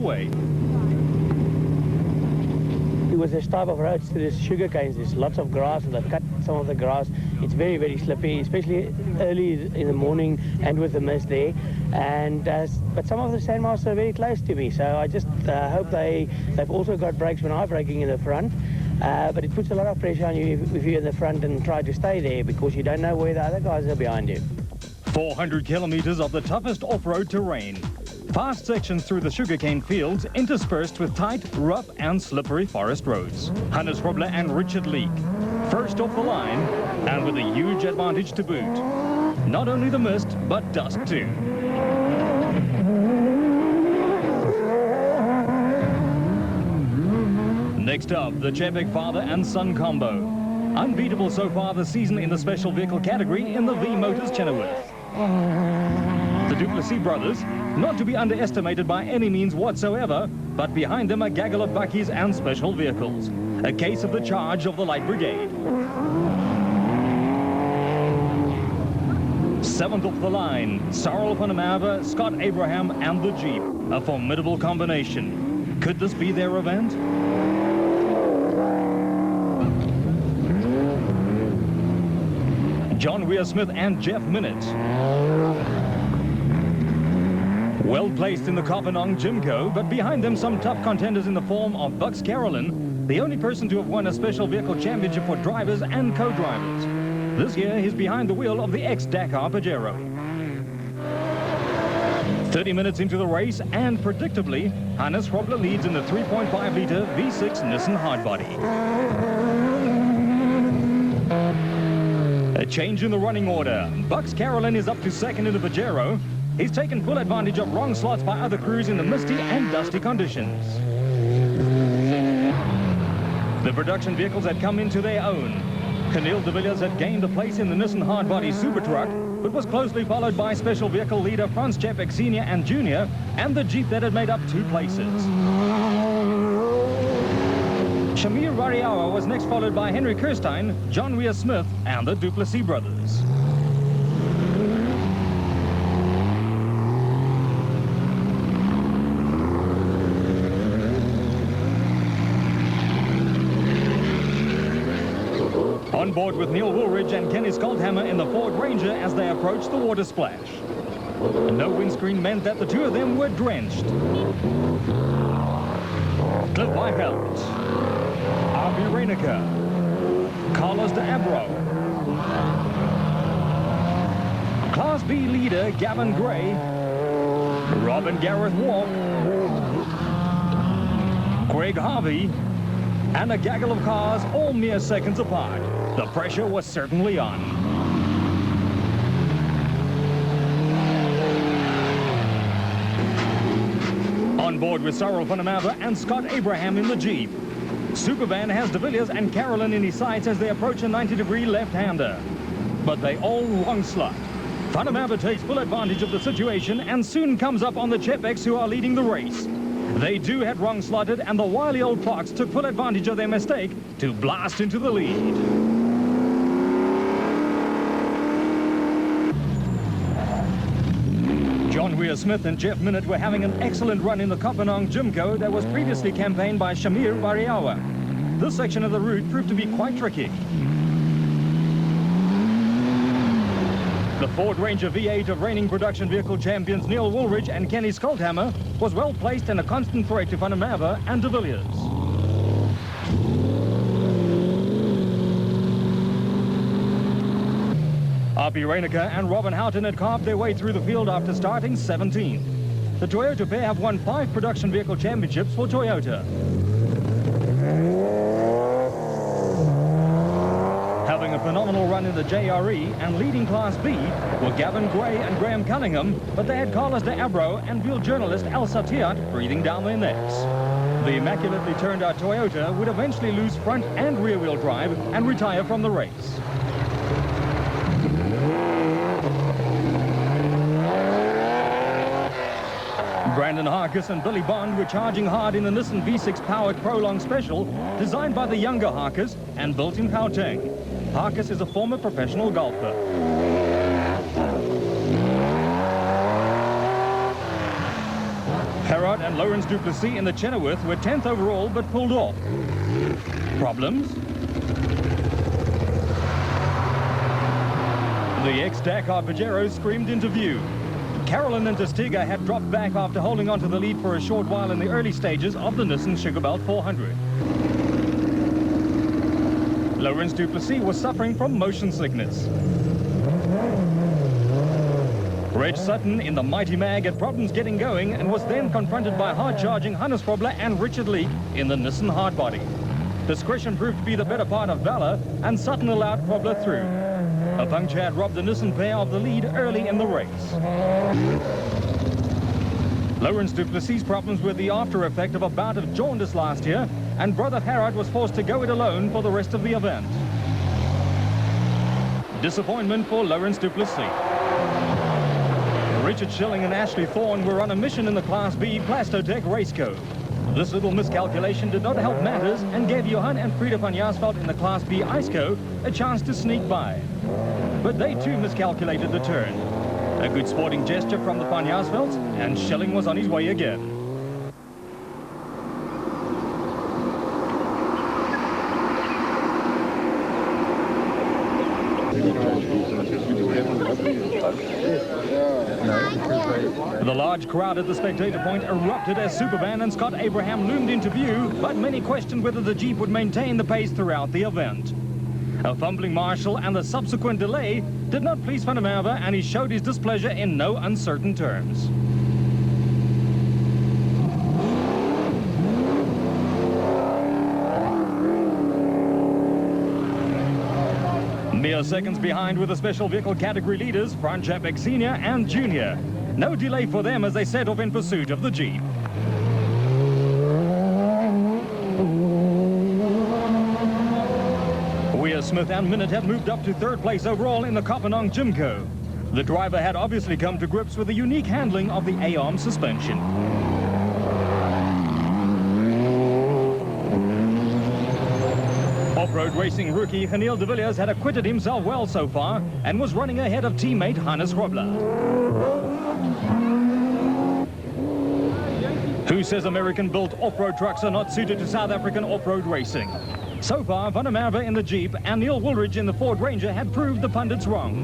way. With this type of roads to the sugar canes, there's lots of grass, and they've cut some of the grass. It's very, very slippy, especially early in the morning and with the mist there. And but some of the sandmasters are very close to me, so I just hope they've also got brakes when I'm braking in the front. But it puts a lot of pressure on you if you're in the front and try to stay there, because you don't know where the other guys are behind you. 400 kilometers of the toughest off-road terrain. Fast sections through the sugarcane fields interspersed with tight, rough and slippery forest roads. Hannes Robler and Richard Leek, first off the line and with a huge advantage to boot. Not only the mist, but dust too. Next up, the Chepek father and son combo. Unbeatable so far this season in the special vehicle category in the V Motors Chenoweth. The Duplessis brothers, not to be underestimated by any means whatsoever, but behind them a gaggle of bakkies and special vehicles. A case of the charge of the Light Brigade. Seventh off the line, Cyril van der Merwe, Scott Abraham and the Jeep. A formidable combination. Could this be their event? John Weir Smith and Jeff Minnett. Well placed in the Kopenong Jimco, but behind them some tough contenders in the form of Bucks Carolyn, the only person to have won a special vehicle championship for drivers and co-drivers. This year he's behind the wheel of the ex-Dakar Pajero. 30 minutes into the race, and predictably, Hannes Robler leads in the 3.5-litre V6 Nissan Hardbody. A change in the running order. Bucks Carolyn is up to second in the Pajero. He's taken full advantage of wrong slots by other crews in the misty and dusty conditions. The production vehicles had come into their own. Camille de Villiers had gained a place in the Nissan Hardbody Super Truck, but was closely followed by special vehicle leader Franz Chepek Sr. and Jr. and the Jeep that had made up 2 places. Shamir Variawa was next followed by Henry Kirstein, John Weir Smith and the Duplessis brothers. On board with Neil Woolridge and Kenny Skolthammer in the Ford Ranger as they approached the water splash. No windscreen meant that the two of them were drenched. Cliff Weifeld, Avi Reinecker, Carlos de Abro, Class B leader Gavin Gray, Robin Gareth Walk, Craig Harvey, and a gaggle of cars all mere seconds apart. The pressure was certainly on. On board with Cyril van der Merwe and Scott Abraham in the Jeep. Supervan has de Villiers and Carolyn in his sights as they approach a 90-degree left-hander. But they all wrong slot. Van der Merwe takes full advantage of the situation and soon comes up on the Chepeks who are leading the race. They too had wrong slotted, and the wily old fox took full advantage of their mistake to blast into the lead. John Weir Smith and Jeff Minnett were having an excellent run in the Kopenong Jimco that was previously campaigned by Shamir Variawa. This section of the route proved to be quite tricky. The Ford Ranger V8 of reigning production vehicle champions Neil Woolridge and Kenny Skolthammer was well placed and a constant threat to Van der Merwe and de Villiers. R.P. Reinecker and Robin Houghton had carved their way through the field after starting 17th. The Toyota pair have won 5 production vehicle championships for Toyota. Having a phenomenal run in the JRE and leading Class B were Gavin Gray and Graham Cunningham, but they had Carlos de Abro and wheel journalist Al Satiat breathing down their necks. The immaculately turned out Toyota would eventually lose front and rear wheel drive and retire from the race. Brandon Harkis and Billy Bond were charging hard in the Nissan V6 powered Prolong Special, designed by the younger Harkis and built in Gauteng. Harkis is a former professional golfer. Harrod and Lawrence Duplessis in the Chenoweth were 10th overall but pulled off. Problems? The ex-Dakar Pajero screamed into view. Carolyn and Testiga had dropped back after holding on to the lead for a short while in the early stages of the Nissan Sugarbelt 400. Lawrence Duplessis was suffering from motion sickness. Reg Sutton in the Mighty Mag had problems getting going and was then confronted by hard-charging Hannes Grobler and Richard Leake in the Nissan hardbody. Discretion proved to be the better part of valor, and Sutton allowed Grobler through. A puncture had robbed the Nissan pair of the lead early in the race. Lawrence Duplessis' problems were the after effect of a bout of jaundice last year, and brother Harrod was forced to go it alone for the rest of the event. Disappointment for Lawrence Duplessis. Richard Schilling and Ashley Thorne were on a mission in the Class B Plastotech Raceco. This little miscalculation did not help matters and gave Johan and Frieda van Jaarsveld in the Class B Iceco a chance to sneak by. But they too miscalculated the turn. A good sporting gesture from the van Jaarsvelds, and Schilling was on his way again. The large crowd at the spectator point erupted as Supervan and Scott Abraham loomed into view, but many questioned whether the Jeep would maintain the pace throughout the event. A fumbling marshal and the subsequent delay did not please Van der Merwe, and he showed his displeasure in no uncertain terms. Mere seconds behind were the special vehicle category leaders, Franchapek Senior and Junior. No delay for them as they set off in pursuit of the Jeep. Weir Smith and Minute had moved up to third place overall in the Kopenhagen Jimco. The driver had obviously come to grips with the unique handling of the A-arm suspension. Off-road racing rookie Geniel de Villiers had acquitted himself well so far and was running ahead of teammate Hannes Grobler. Who says American-built off-road trucks are not suited to South African off-road racing? So far, Van der Merwe in the Jeep and Neil Woolridge in the Ford Ranger had proved the pundits wrong.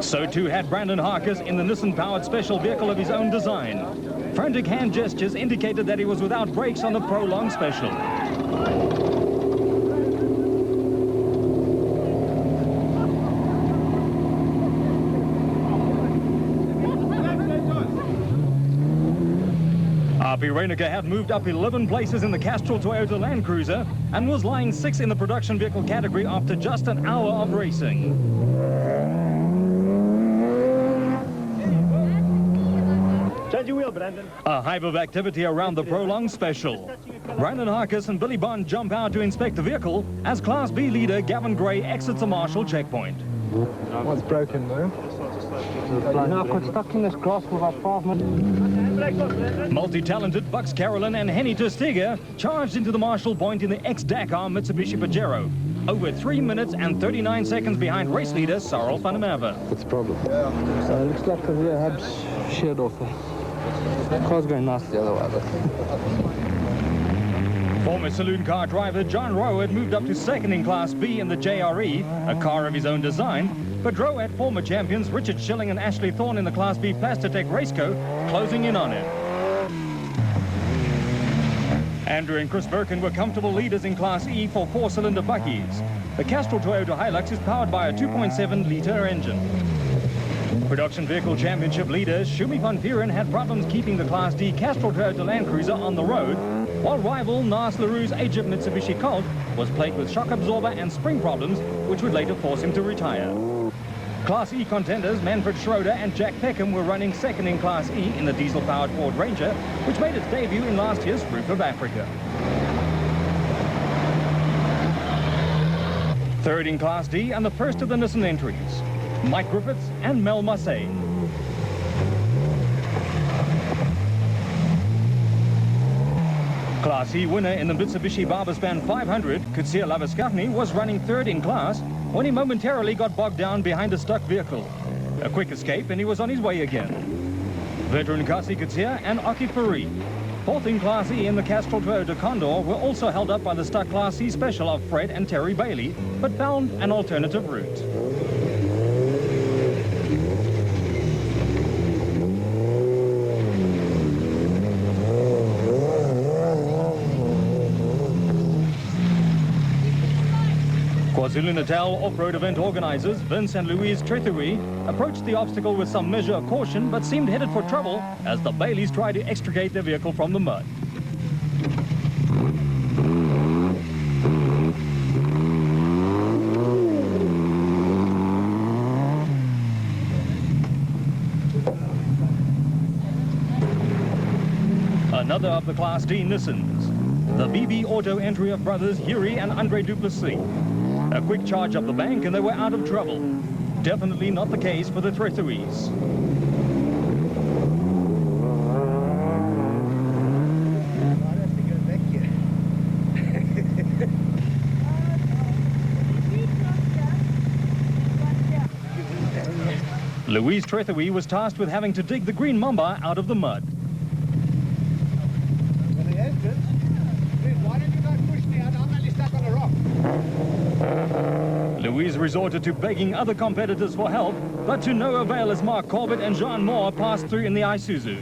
So too had Brandon Harkes in the Nissan-powered special vehicle of his own design. Frantic hand gestures indicated that he was without brakes on the Prolong Special. RP Reinecker had moved up 11 places in the Castrol Toyota Land Cruiser and was lying 6th in the production vehicle category after just an hour of racing. Change your wheel, Brandon. A hive of activity around the Prolong Special. Brandon Harkes and Billy Bond jump out to inspect the vehicle as Class B leader Gavin Gray exits the Marshall checkpoint. What's broken there? Now I got stuck in this grass for about 5 minutes. Multi-talented Bucks Carolyn and Henny Testiga charged into the Marshall point in the ex-Dakar Mitsubishi Pajero. Over 3 minutes and 39 seconds behind race leader Sarel van der Merwe. What's the problem? So it looks like the rear hub's sheared off there. The car's going nice the other way. Former saloon car driver John Rowe had moved up to second in Class B in the JRE, a car of his own design, but Rowe had former champions Richard Schilling and Ashley Thorne in the Class B Plastotech Raceco closing in on him. Andrew and Chris Birkin were comfortable leaders in Class E for 4-cylinder buckies. The Castrol Toyota Hilux is powered by a 2.7-litre engine. Production vehicle championship leaders Shumi van Vieren had problems keeping the Class D Castrol Toyota Land Cruiser on the road, while rival Nas LaRue's Egypt Mitsubishi Colt was plagued with shock absorber and spring problems, which would later force him to retire. Class E contenders Manfred Schroeder and Jack Peckham were running second in Class E in the diesel-powered Ford Ranger, which made its debut in last year's Roof of Africa. Third in Class D and the first of the Nissan entries, Mike Griffiths and Mel Massey. Class E winner in the Mitsubishi Barberspan 500, Kutsia Lavascafni, was running third in class, when he momentarily got bogged down behind a stuck vehicle. A quick escape and he was on his way again. Veteran Kasi Katia and Aki Fari, fourth in Class E in the Castrol Toyota Condor, were also held up by the stuck Class C special of Fred and Terry Bailey, but found an alternative route. KwaZulu-Natal off-road event organizers Vince and Louise Trethewey approached the obstacle with some measure of caution, but seemed headed for trouble as the Baileys tried to extricate their vehicle from the mud. Another of the Class D Nissans, the BB Auto entry of brothers Yuri and Andre Duplessis. A quick charge up the bank and they were out of trouble. Definitely not the case for the Tretheweys. Louise Trethewey was tasked with having to dig the Green Mamba out of the mud. Louise resorted to begging other competitors for help, but to no avail as Mark Corbett and Jean Moore passed through in the Isuzu.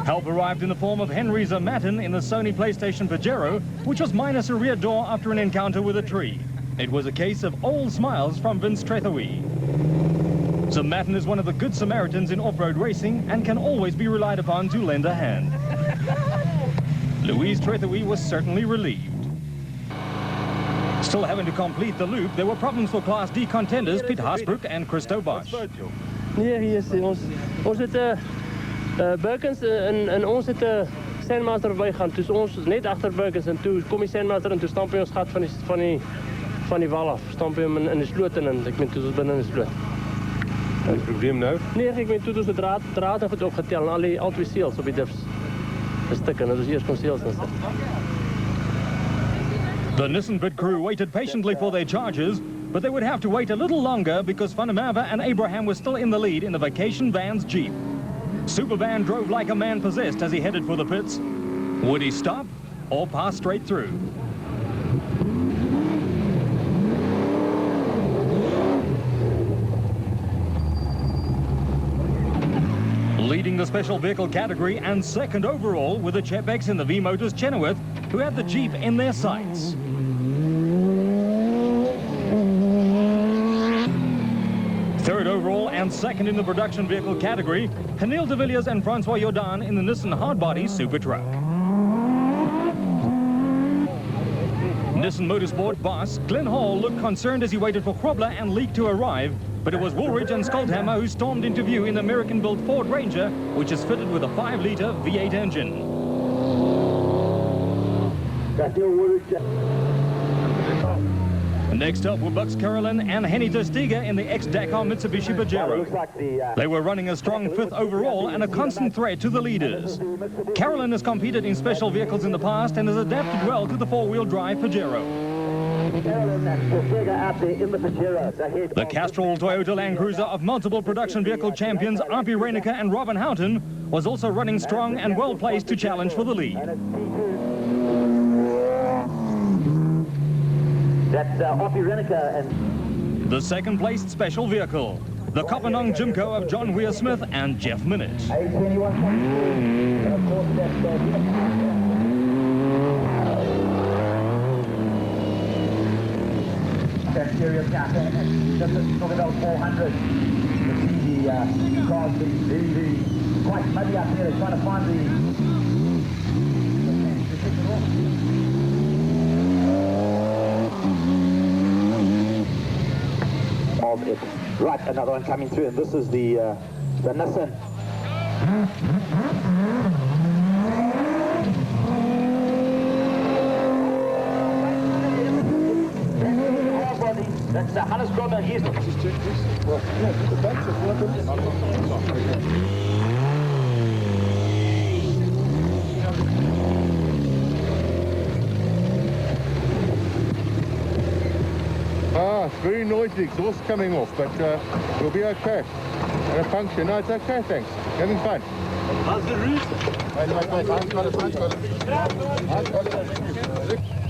Help arrived in the form of Henry Zermatten in the Sony PlayStation Pajero, which was minus a rear door after an encounter with a tree. It was a case of old smiles from Vince Trethewey. Zermatten is one of the good Samaritans in off-road racing and can always be relied upon to lend a hand. Louise Trethewey was certainly relieved. Still having to complete the loop, there were problems for Class D contenders Piet Haasbroek and Christo Bosch. Nee, hier is ons het Birkens en ons het Sandmaster verbygaan. Toe ons net agter Birkens en toe kom die Sandmaster en toe stamp hy ons gat van die wal af. Stamp hy hom in die sloot en ek meen toe ons binne in die sloot. Wat is het probleem nou? Nee, ek meen toe ons die draad en goed opgetel en al twee seels op die diffs gestikken. Dat is eers kon seels insit. The Nissan pit crew waited patiently for their charges, but they would have to wait a little longer because Van der Merwe and Abraham were still in the lead in the vacation van's Jeep. Supervan drove like a man possessed as he headed for the pits. Would he stop or pass straight through? Leading the special vehicle category and second overall were the Chepex in the V-Motors Chenoweth, who had the Jeep in their sights. Third overall and second in the production vehicle category, Camille de Villiers and Francois Jordan in the Nissan Hardbody Super Truck. Nissan Motorsport boss Glenn Hall looked concerned as he waited for Krobler and Leak to arrive, but it was Woolridge and Skuldhammer who stormed into view in the American-built Ford Ranger, which is fitted with a 5-litre V8 engine. Next up were Bucks Carolyn and Henny Terstiga in the ex-Dakar Mitsubishi Pajero. They were running a strong fifth overall and a constant threat to the leaders. Carolyn has competed in special vehicles in the past and has adapted well to the four-wheel drive Pajero. The Castrol Toyota Land Cruiser of multiple production vehicle champions Api Reinicke and Robin Houghton was also running strong and well placed to challenge for the lead. That's Api Reinicke and the second placed special vehicle, the Kopanong Jimco of John Weir Smith and Jeff Minich. Exterior cap and just Sugarbelt 400. You see the cars being quite muddy up there. They're trying to find of it. Right, another one coming through, and this is the Nissan. That's Hannes Grobler. He's very noisy exhaust coming off, but we'll be okay. And a puncture, no, it's okay, thanks. Having fun. How's the route? Wait, I've got it.